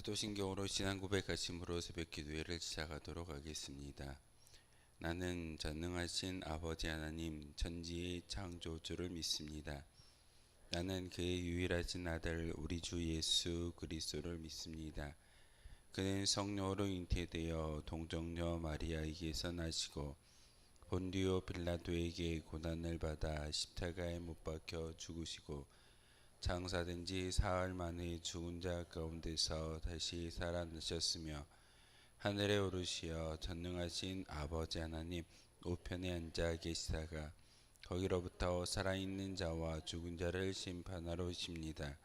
사도신경으로 신앙 고백하심으로 새벽기도회를 시작하도록 하겠습니다. 나는 전능하신 아버지 하나님 천지의 창조주를 믿습니다. 나는 그의 유일하신 아들 우리 주 예수 그리스도를 믿습니다. 그는 성령으로 잉태되어 동정녀 마리아에게서 나시고 본디오 빌라도에게 고난을 받아 십자가에 못 박혀 죽으시고 장사된 지 사흘 만에 죽은 자 가운데서 다시 살아나셨으며 하늘에 오르시어 전능하신 아버지 하나님 우편에 앉아 계시다가 거기로부터 살아있는 자와 죽은 자를 심판하러 오십니다.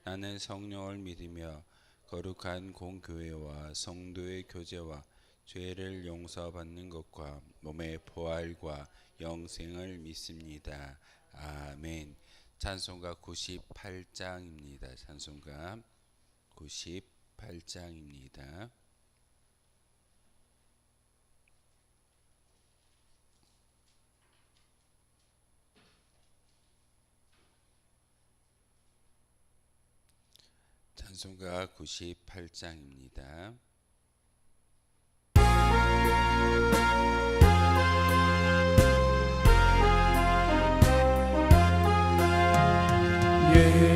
나는 성령을 믿으며 거룩한 공교회와 성도의 교제와 죄를 용서받는 것과 몸의 부활과 영생을 믿습니다. 아멘. 찬송가 98장입니다. 찬송가 98장입니다. 찬송가 98장입니다.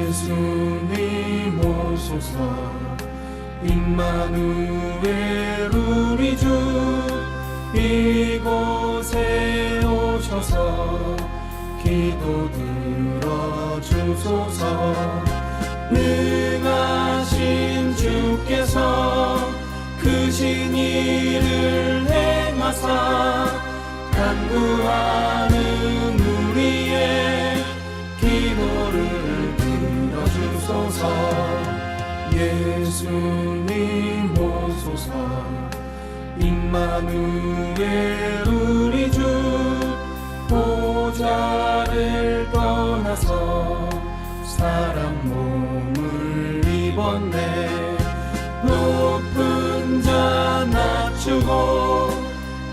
예수님 오소서 임마누엘 우리 주 이곳에 오셔서 기도 들어주소서. 능하신 주께서 크신 일을 행하사 간구하는 우리의 기도를 들어주소서. 예수님 오소서 임마누엘 우리 주 보좌를 떠나서 사람 몸을 입었네. 높은 자 낮추고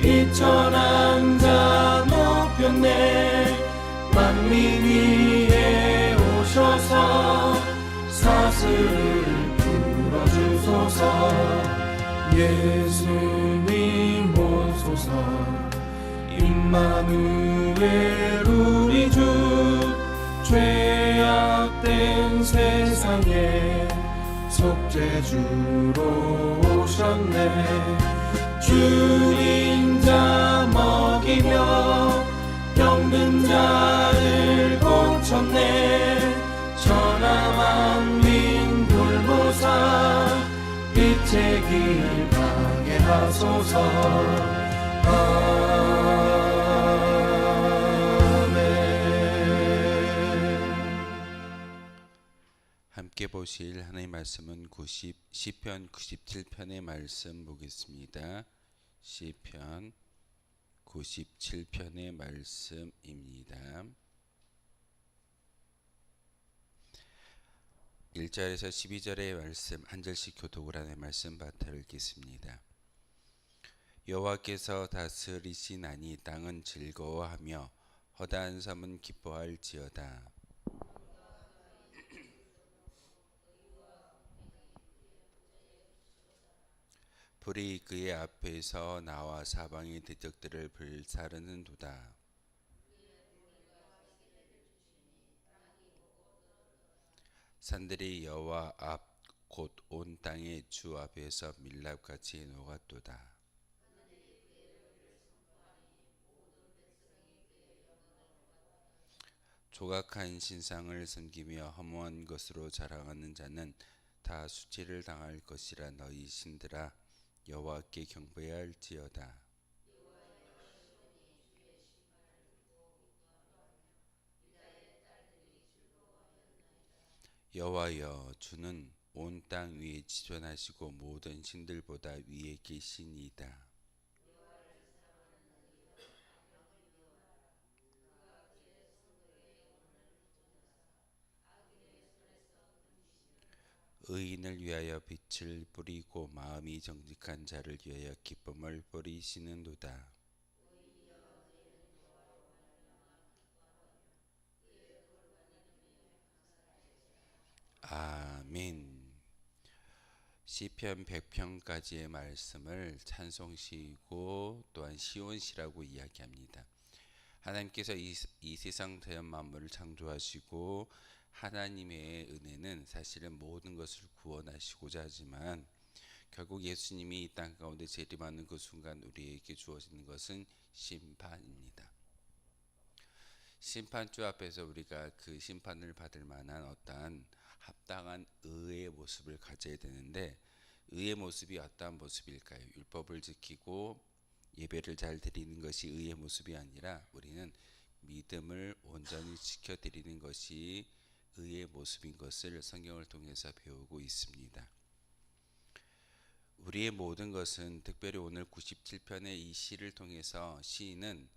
비천한 자 높였네. 만민 위에 오셔서 사슬을 풀어주소서. 예수님 오소서 임마누엘 우리 주 죄악된 세상에 속죄주로 오셨네. 주인 자 먹이며 병든 자를 고쳤네. 천하 만민 돌보사 빛의 길 가게 하소서. 함께 보실 하나님의 말씀은 시편 97편의 말씀 보겠습니다. 시편 97편의 말씀입니다. 1절에서 12절의 말씀 한 절씩 교독을 하는 말씀 받아 읽겠습니다. 여호와께서 다스리시나니 땅은 즐거워하며 허다한 섬은 기뻐할지어다. 불이 그의 앞에서 나와 사방의 대적들을 불사르는도다. 산들이 여호와 앞 곧 온 땅의 주 앞에서 밀랍같이 녹았도다. 조각한 신상을 섬기며 허무한 것으로 자랑하는 자는 다 수치를 당할 것이라. 너희 신들아 여호와께 경배해야 할지어다. 여호와여 주는 온 땅 위에 지존하시고 모든 신들보다 위에 계시니이다. 의인을 위하여 빛을 뿌리고 마음이 정직한 자를 위하여 기쁨을 뿌리시는도다. 아멘. 시편 100편까지의 말씀을 찬송시이고 또한 시온시라고 이야기합니다. 하나님께서 이 세상 자연 만물을 창조하시고 하나님의 은혜는 사실은 모든 것을 구원하시고자 하지만 결국 예수님이 이 땅 가운데 재림하는 그 순간 우리에게 주어지는 것은 심판입니다. 심판주 앞에서 우리가 그 심판을 받을 만한 어떠한 합당한 의의 모습을 가져야 되는데, 의의 모습이 어떠한 모습일까요? 율법을 지키고 예배를 잘 드리는 것이 의의 모습이 아니라 우리는 믿음을 온전히 지켜드리는 것이 의의 모습인 것을 성경을 통해서 배우고 있습니다. 우리의 모든 것은, 특별히 오늘 97편의 이 시를 통해서 시인은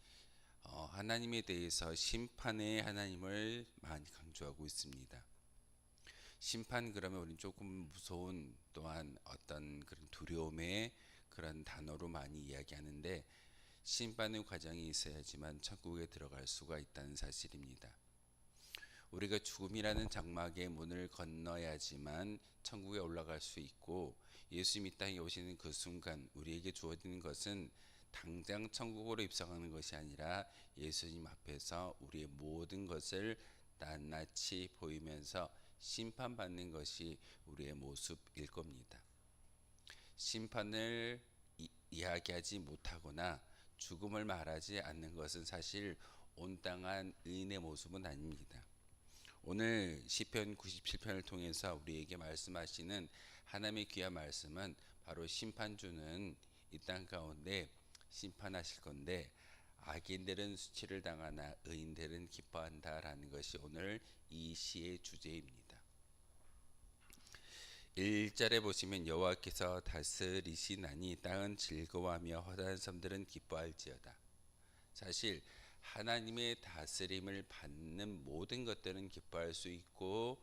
하나님에 대해서 심판의 하나님을 많이 강조하고 있습니다. 심판, 그러면 우리는 조금 무서운, 또한 어떤 그런 두려움의 그런 단어로 많이 이야기하는데, 심판의 과정이 있어야지만 천국에 들어갈 수가 있다는 사실입니다. 우리가 죽음이라는 장막의 문을 건너야지만 천국에 올라갈 수 있고, 예수님이 이 땅에 오시는 그 순간 우리에게 주어지는 것은 당장 천국으로 입성하는 것이 아니라 예수님 앞에서 우리의 모든 것을 낱낱이 보이면서 심판받는 것이 우리의 모습일 겁니다. 심판을 이야기하지 못하거나 죽음을 말하지 않는 것은 사실 온당한 의인의 모습은 아닙니다. 오늘 시편 97편을 통해서 우리에게 말씀하시는 하나님의 귀한 말씀은 바로 심판주는 이 땅 가운데 심판하실 건데, 악인들은 수치를 당하나 의인들은 기뻐한다라는 것이 오늘 이 시의 주제입니다. 1절에 보시면 여호와께서 다스리시나니 땅은 즐거워하며 허다한 섬들은 기뻐할지어다. 사실 하나님의 다스림을 받는 모든 것들은 기뻐할 수 있고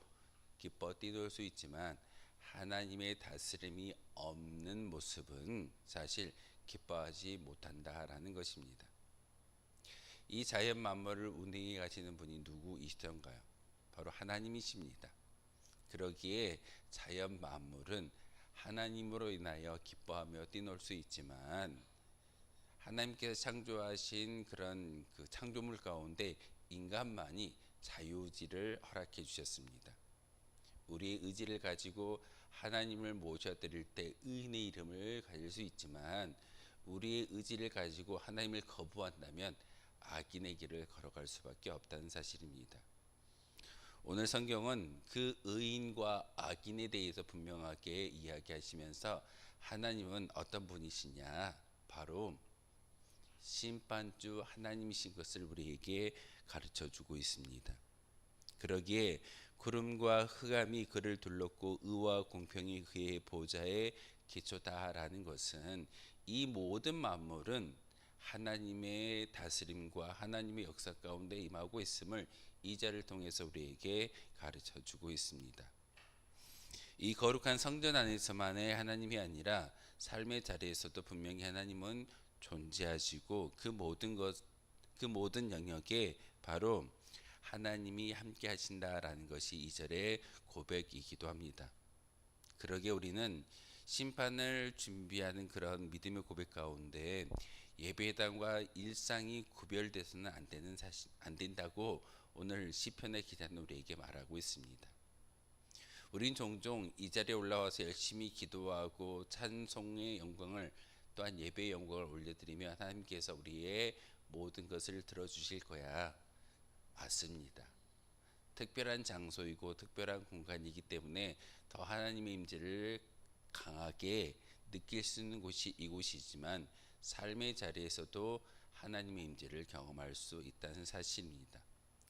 기뻐 뛰놀 수 있지만, 하나님의 다스림이 없는 모습은 사실 기뻐하지 못한다라는 것입니다. 이 자연 만물을 운행해 가시는 분이 누구이시던가요? 바로 하나님이십니다. 그러기에 자연 만물은 하나님으로 인하여 기뻐하며 뛰놀 수 있지만, 하나님께서 창조하신 그런 그 창조물 가운데 인간만이 자유의지를 허락해 주셨습니다. 우리의 의지를 가지고 하나님을 모셔드릴 때 의인의 이름을 가질 수 있지만, 우리의 의지를 가지고 하나님을 거부한다면 악인의 길을 걸어갈 수밖에 없다는 사실입니다. 오늘 성경은 그 의인과 악인에 대해서 분명하게 이야기하시면서 하나님은 어떤 분이시냐, 바로 심판주 하나님이신 것을 우리에게 가르쳐주고 있습니다. 그러기에 구름과 흑암이 그를 둘렀고 의와 공평이 그의 보좌의 기초다라는 것은, 이 모든 만물은 하나님의 다스림과 하나님의 역사 가운데 임하고 있음을 이 절을 통해서 우리에게 가르쳐주고 있습니다. 이 거룩한 성전 안에서만의 하나님이 아니라 삶의 자리에서도 분명히 하나님은 존재하시고, 그 모든 영역에 바로 하나님이 함께 하신다라는 것이 이 절의 고백이기도 합니다. 그러기에 우리는 심판을 준비하는 그런 믿음의 고백 가운데 예배당과 일상이 구별돼서는 안 된다고 오늘 시편의 기자는 우리에게 말하고 있습니다. 우린 종종 이 자리에 올라와서 열심히 기도하고 찬송의 영광을, 또한 예배의 영광을 올려드리며 하나님께서 우리의 모든 것을 들어주실 거야. 맞습니다. 특별한 장소이고 특별한 공간이기 때문에 더 하나님의 임재를 강하게 느낄 수 있는 곳이 이곳이지만, 삶의 자리에서도 하나님의 임재를 경험할 수 있다는 사실입니다.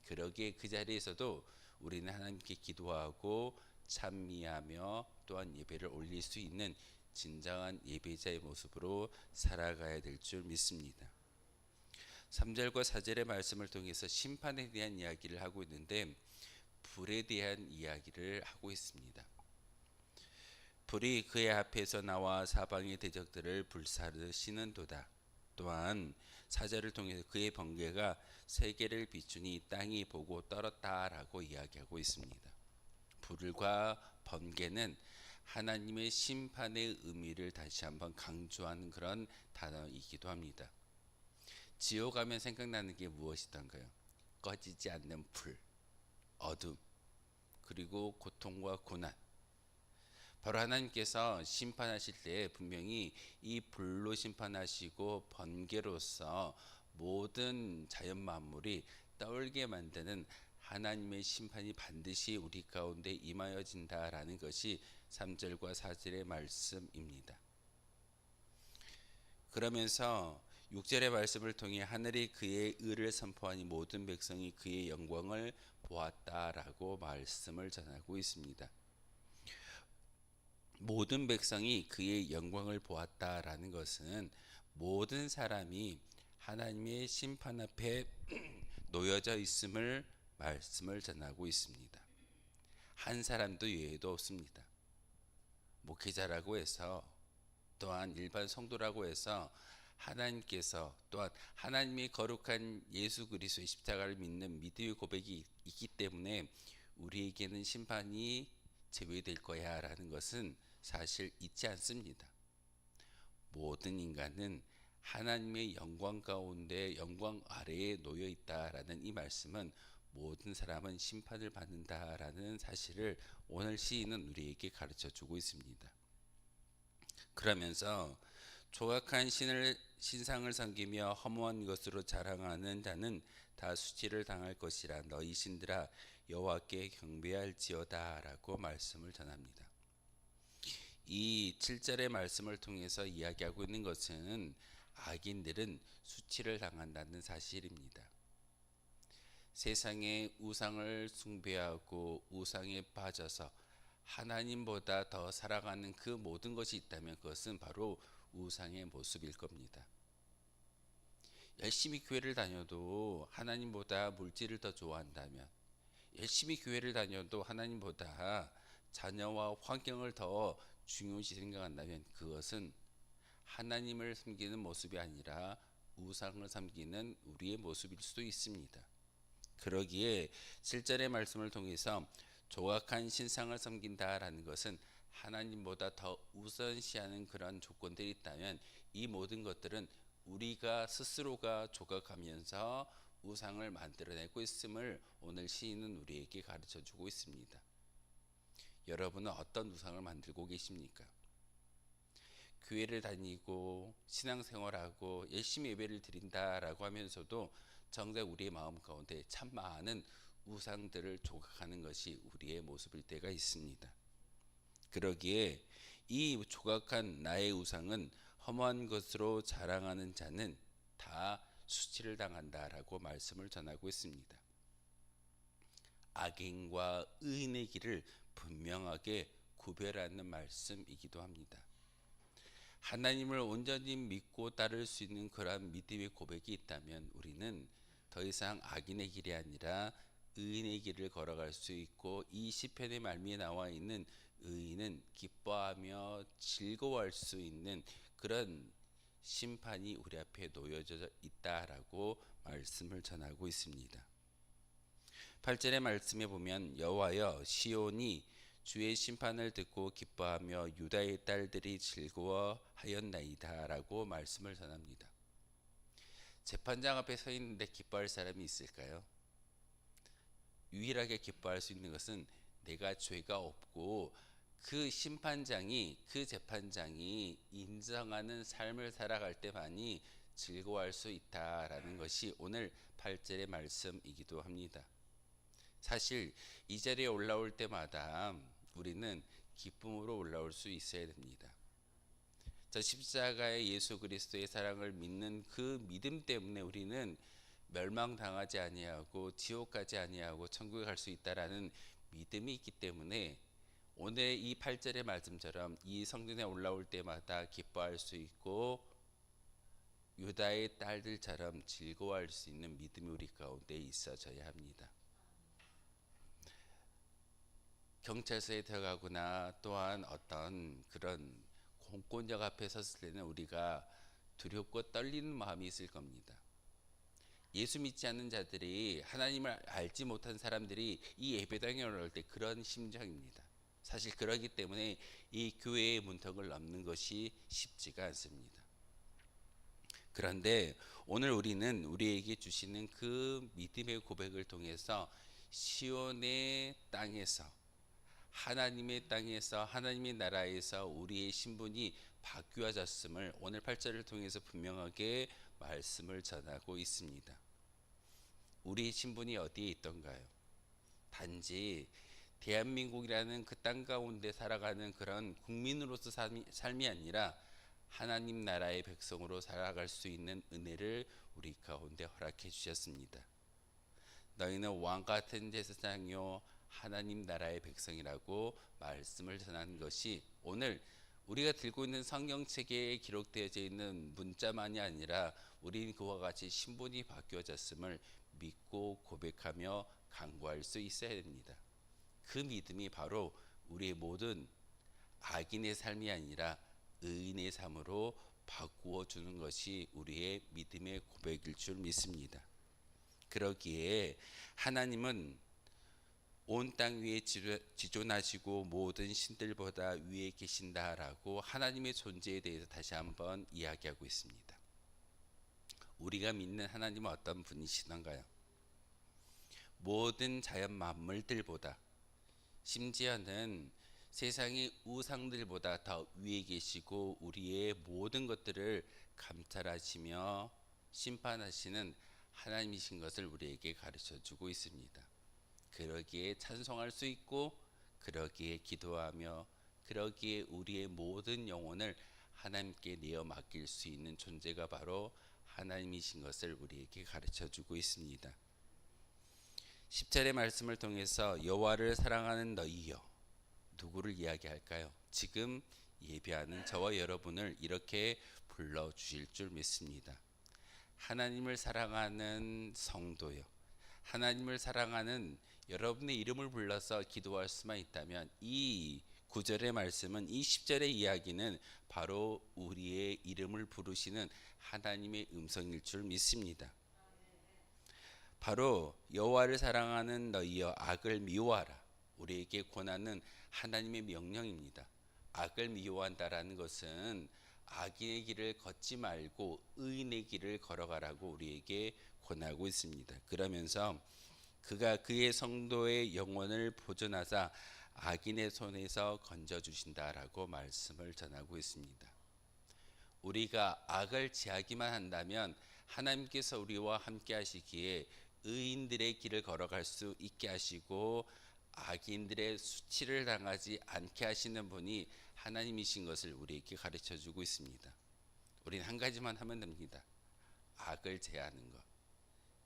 그러기에 그 자리에서도 우리는 하나님께 기도하고 찬미하며 또한 예배를 올릴 수 있는 진정한 예배자의 모습으로 살아가야 될 줄 믿습니다. 3절과 4절의 말씀을 통해서 심판에 대한 이야기를 하고 있는데, 불에 대한 이야기를 하고 있습니다. 불이 그의 앞에서 나와 사방의 대적들을 불사르시는도다. 또한 4절을 통해서 그의 번개가 세계를 비추니 땅이 보고 떨었다라고 이야기하고 있습니다. 불과 번개는 하나님의 심판의 의미를 다시 한번 강조하는 그런 단어이기도 합니다. 지옥 하면 생각나는 게 무엇이던가요? 꺼지지 않는 불, 어둠, 그리고 고통과 고난. 바로 하나님께서 심판하실 때 분명히 이 불로 심판하시고 번개로서 모든 자연 만물이 떠올게 만드는 하나님의 심판이 반드시 우리 가운데 임하여진다라는 것이 3절과 4절의 말씀입니다. 그러면서 6절의 말씀을 통해 하늘이 그의 의를 선포하니 모든 백성이 그의 영광을 보았다라고 말씀을 전하고 있습니다. 모든 백성이 그의 영광을 보았다라는 것은 모든 사람이 하나님의 심판 앞에 놓여져 있음을 말씀을 전하고 있습니다. 한 사람도 예외도 없습니다. 목회자라고 해서 또한 일반 성도라고 해서 하나님께서 또한 하나님의 거룩한 예수 그리스도의 십자가를 믿는 믿음의 고백이 있기 때문에 우리에게는 심판이 제외될 거야 라는 것은 사실 있지 않습니다. 모든 인간은 하나님의 영광 가운데 영광 아래에 놓여 있다라는 이 말씀은 모든 사람은 심판을 받는다라는 사실을 오늘 시인은 우리에게 가르쳐 주고 있습니다. 그러면서 조각한 신상을 섬기며 허무한 것으로 자랑하는 자는 다 수치를 당할 것이라. 너희 신들아 여호와께 경배할지어다 라고 말씀을 전합니다. 이 7절의 말씀을 통해서 이야기하고 있는 것은 악인들은 수치를 당한다는 사실입니다. 세상의 우상을 숭배하고 우상에 빠져서 하나님보다 더 살아가는 그 모든 것이 있다면 그것은 바로 우상의 모습일 겁니다. 열심히 교회를 다녀도 하나님보다 물질을 더 좋아한다면, 열심히 교회를 다녀도 하나님보다 자녀와 환경을 더 중요시 생각한다면 그것은 하나님을 섬기는 모습이 아니라 우상을 섬기는 우리의 모습일 수도 있습니다. 그러기에 7절의 말씀을 통해서 조각한 신상을 섬긴다라는 것은 하나님보다 더 우선시하는 그런 조건들이 있다면 이 모든 것들은 우리가 스스로가 조각하면서 우상을 만들어내고 있음을 오늘 시인은 우리에게 가르쳐 주고 있습니다. 여러분은 어떤 우상을 만들고 계십니까? 교회를 다니고 신앙생활하고 열심히 예배를 드린다라고 하면서도 정작 우리의 마음 가운데 참 많은 우상들을 조각하는 것이 우리의 모습일 때가 있습니다. 그러기에 이 조각한 나의 우상은 허무한 것으로 자랑하는 자는 다 수치를 당한다라고 말씀을 전하고 있습니다. 악인과 의인의 길을 분명하게 구별하는 말씀이기도 합니다. 하나님을 온전히 믿고 따를 수 있는 그러한 믿음의 고백이 있다면 우리는 더 이상 악인의 길이 아니라 의인의 길을 걸어갈 수 있고, 이 시편의 말미에 나와 있는 의인은 기뻐하며 즐거워할 수 있는 그런 심판이 우리 앞에 놓여져 있다라고 말씀을 전하고 있습니다. 8절의 말씀에 보면 여호와여 시온이 주의 심판을 듣고 기뻐하며 유다의 딸들이 즐거워하였나이다 라고 말씀을 전합니다. 재판장 앞에 서 있는데 기뻐할 사람이 있을까요? 유일하게 기뻐할 수 있는 것은 내가 죄가 없고 그 심판장이, 그 재판장이 인정하는 삶을 살아갈 때만이 즐거워할 수 있다라는 것이 오늘 8절의 말씀이기도 합니다. 사실 이 자리에 올라올 때마다 우리는 기쁨으로 올라올 수 있어야 됩니다. 저 십자가의 예수 그리스도의 사랑을 믿는 그 믿음 때문에 우리는 멸망당하지 아니하고 지옥 가지 아니하고 천국에 갈 수 있다라는 믿음이 있기 때문에 오늘 이 8절의 말씀처럼 이 성전에 올라올 때마다 기뻐할 수 있고 유다의 딸들처럼 즐거워할 수 있는 믿음이 우리 가운데 있어져야 합니다. 경찰서에 들어가거나 또한 어떤 그런 공권력 앞에 섰을 때는 우리가 두렵고 떨리는 마음이 있을 겁니다. 예수 믿지 않는 자들이, 하나님을 알지 못한 사람들이 이 예배당에 올라올 때 그런 심정입니다. 사실 그러기 때문에 이 교회의 문턱을 넘는 것이 쉽지가 않습니다. 그런데 오늘 우리는 우리에게 주시는 그 믿음의 고백을 통해서 시온의 땅에서, 하나님의 땅에서, 하나님의 나라에서 우리의 신분이 바뀌어졌음을 오늘 8절을 통해서 분명하게 말씀을 전하고 있습니다. 우리의 신분이 어디에 있던가요? 단지 대한민국이라는 그 땅 가운데 살아가는 그런 국민으로서 삶이 아니라 하나님 나라의 백성으로 살아갈 수 있는 은혜를 우리 가운데 허락해 주셨습니다. 너희는 왕 같은 제사장이요 하나님 나라의 백성이라고 말씀을 전하는 것이 오늘 우리가 들고 있는 성경책에 기록되어져 있는 문자만이 아니라 우리는 그와 같이 신분이 바뀌어졌음을 믿고 고백하며 간구할 수 있어야 됩니다. 그 믿음이 바로 우리의 모든 악인의 삶이 아니라 의인의 삶으로 바꾸어 주는 것이 우리의 믿음의 고백일 줄 믿습니다. 그러기에 하나님은 온 땅 위에 지존하시고 모든 신들보다 위에 계신다라고 하나님의 존재에 대해서 다시 한번 이야기하고 있습니다. 우리가 믿는 하나님은 어떤 분이시던가요? 모든 자연 만물들보다, 심지어는 세상의 우상들보다 더 위에 계시고 우리의 모든 것들을 감찰하시며 심판하시는 하나님이신 것을 우리에게 가르쳐 주고 있습니다. 그러기에 찬송할 수 있고, 그러기에 기도하며, 그러기에 우리의 모든 영혼을 하나님께 내어 맡길 수 있는 존재가 바로 하나님이신 것을 우리에게 가르쳐 주고 있습니다. 10절의 말씀을 통해서 여호와를 사랑하는 너희여, 누구를 이야기할까요? 지금 예배하는 저와 여러분을 이렇게 불러주실 줄 믿습니다. 하나님을 사랑하는 성도요, 하나님을 사랑하는 여러분의 이름을 불러서 기도할 수만 있다면 이 9절의 말씀은, 이 10절의 이야기는 바로 우리의 이름을 부르시는 하나님의 음성일 줄 믿습니다. 바로 여호와를 사랑하는 너희여 악을 미워하라, 우리에게 권하는 하나님의 명령입니다. 악을 미워한다라는 것은 악인의 길을 걷지 말고 의인의 길을 걸어가라고 우리에게 권하고 있습니다. 그러면서 그가 그의 성도의 영혼을 보존하사 악인의 손에서 건져주신다라고 말씀을 전하고 있습니다. 우리가 악을 제하기만 한다면 하나님께서 우리와 함께 하시기에 의인들의 길을 걸어갈 수 있게 하시고 악인들의 수치를 당하지 않게 하시는 분이 하나님이신 것을 우리에게 가르쳐 주고 있습니다. 우리는 한 가지만 하면 됩니다. 악을 제하는 것,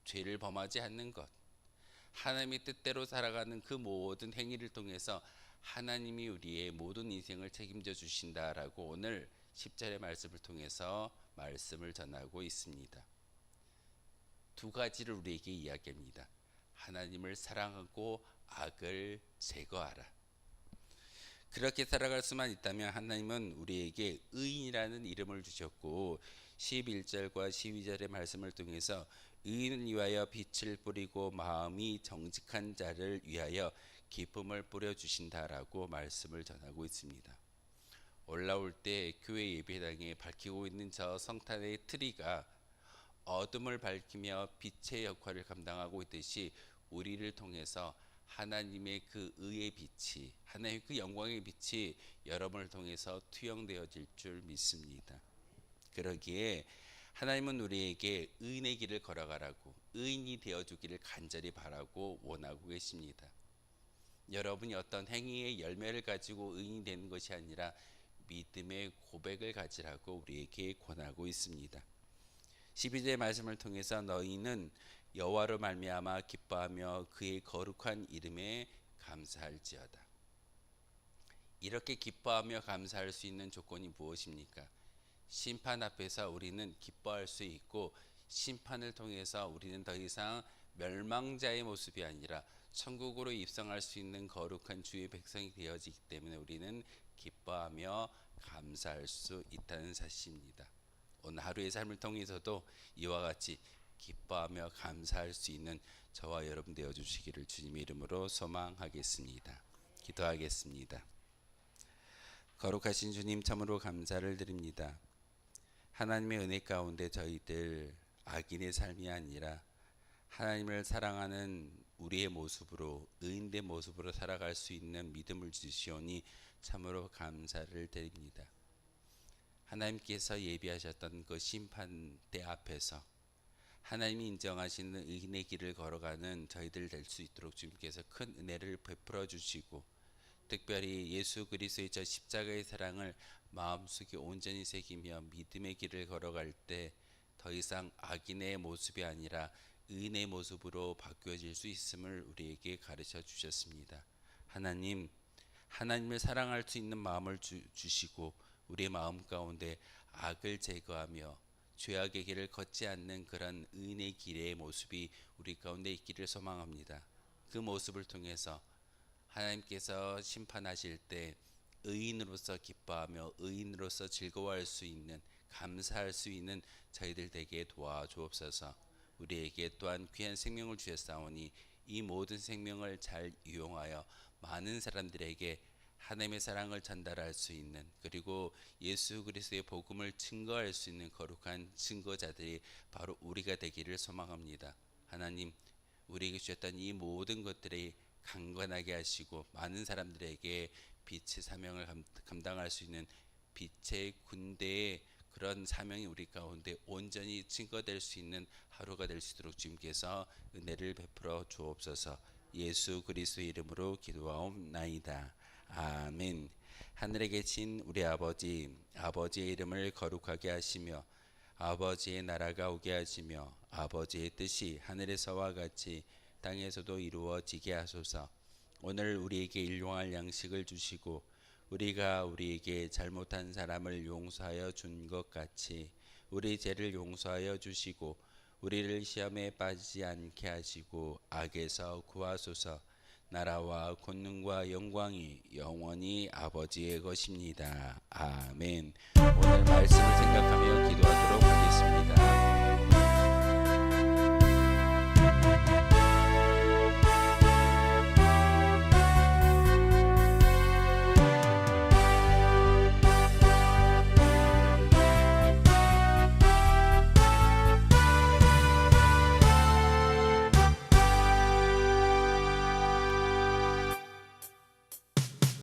죄를 범하지 않는 것, 하나님의 뜻대로 살아가는 그 모든 행위를 통해서 하나님이 우리의 모든 인생을 책임져 주신다라고 오늘 10절의 말씀을 통해서 말씀을 전하고 있습니다. 두 가지를 우리에게 이야기합니다. 하나님을 사랑하고 악을 제거하라. 그렇게 살아갈 수만 있다면 하나님은 우리에게 의인이라는 이름을 주셨고 11절과 12절의 말씀을 통해서 의인을 위하여 빛을 뿌리고 마음이 정직한 자를 위하여 기쁨을 뿌려주신다라고 말씀을 전하고 있습니다. 올라올 때 교회 예배당에 밝히고 있는 저 성탄의 트리가 어둠을 밝히며 빛의 역할을 감당하고 있듯이 우리를 통해서 하나님의 그 의의 빛이, 하나님의 그 영광의 빛이 여러분을 통해서 투영되어질 줄 믿습니다. 그러기에 하나님은 우리에게 의인의 길을 걸어가라고, 의인이 되어주기를 간절히 바라고 원하고 계십니다. 여러분이 어떤 행위의 열매를 가지고 의인이 되는 것이 아니라 믿음의 고백을 가지라고 우리에게 권하고 있습니다. 12절의 말씀을 통해서 너희는 여호와로 말미암아 기뻐하며 그의 거룩한 이름에 감사할지어다. 이렇게 기뻐하며 감사할 수 있는 조건이 무엇입니까? 심판 앞에서 우리는 기뻐할 수 있고, 심판을 통해서 우리는 더 이상 멸망자의 모습이 아니라 천국으로 입성할 수 있는 거룩한 주의 백성이 되어지기 때문에 우리는 기뻐하며 감사할 수 있다는 사실입니다. 오늘 하루의 삶을 통해서도 이와 같이 기뻐하며 감사할 수 있는 저와 여러분 되어 주시기를 주님의 이름으로 소망하겠습니다. 기도하겠습니다. 거룩하신 주님, 참으로 감사를 드립니다. 하나님의 은혜 가운데 저희들 악인의 삶이 아니라 하나님을 사랑하는 우리의 모습으로, 의인의 모습으로 살아갈 수 있는 믿음을 주시오니 참으로 감사를 드립니다. 하나님께서 예비하셨던 그 심판대 앞에서 하나님이 인정하시는 의인의 길을 걸어가는 저희들 될 수 있도록 주님께서 큰 은혜를 베풀어 주시고, 특별히 예수 그리스도의 저 십자가의 사랑을 마음속에 온전히 새기며 믿음의 길을 걸어갈 때 더 이상 악인의 모습이 아니라 의인의 모습으로 바뀌어질 수 있음을 우리에게 가르쳐 주셨습니다. 하나님, 하나님을 사랑할 수 있는 마음을 주시고 우리의 마음 가운데 악을 제거하며 죄악의 길을 걷지 않는 그런 의인의 길의 모습이 우리 가운데 있기를 소망합니다. 그 모습을 통해서 하나님께서 심판하실 때 의인으로서 기뻐하며 의인으로서 즐거워할 수 있는, 감사할 수 있는 저희들 되게 도와주옵소서. 우리에게 또한 귀한 생명을 주셨사오니 이 모든 생명을 잘 이용하여 많은 사람들에게 하나님의 사랑을 전달할 수 있는, 그리고 예수 그리스도의 복음을 증거할 수 있는 거룩한 증거자들이 바로 우리가 되기를 소망합니다. 하나님, 우리에게 주셨던 이 모든 것들이 강건하게 하시고 많은 사람들에게 빛의 사명을 감당할 수 있는 빛의 군대의 그런 사명이 우리 가운데 온전히 증거될 수 있는 하루가 될 수 있도록 주님께서 은혜를 베풀어 주옵소서. 예수 그리스도의 이름으로 기도하옵나이다. 아멘. 하늘에 계신 우리 아버지, 아버지의 이름을 거룩하게 하시며 아버지의 나라가 오게 하시며 아버지의 뜻이 하늘에서와 같이 땅에서도 이루어지게 하소서. 오늘 우리에게 일용할 양식을 주시고 우리가 우리에게 잘못한 사람을 용서하여 준 것 같이 우리 죄를 용서하여 주시고 우리를 시험에 빠지지 않게 하시고 악에서 구하소서. 나라와 권능과 영광이 영원히 아버지의 것입니다. 아멘. 오늘 말씀을 생각하며 기도하도록 하겠습니다.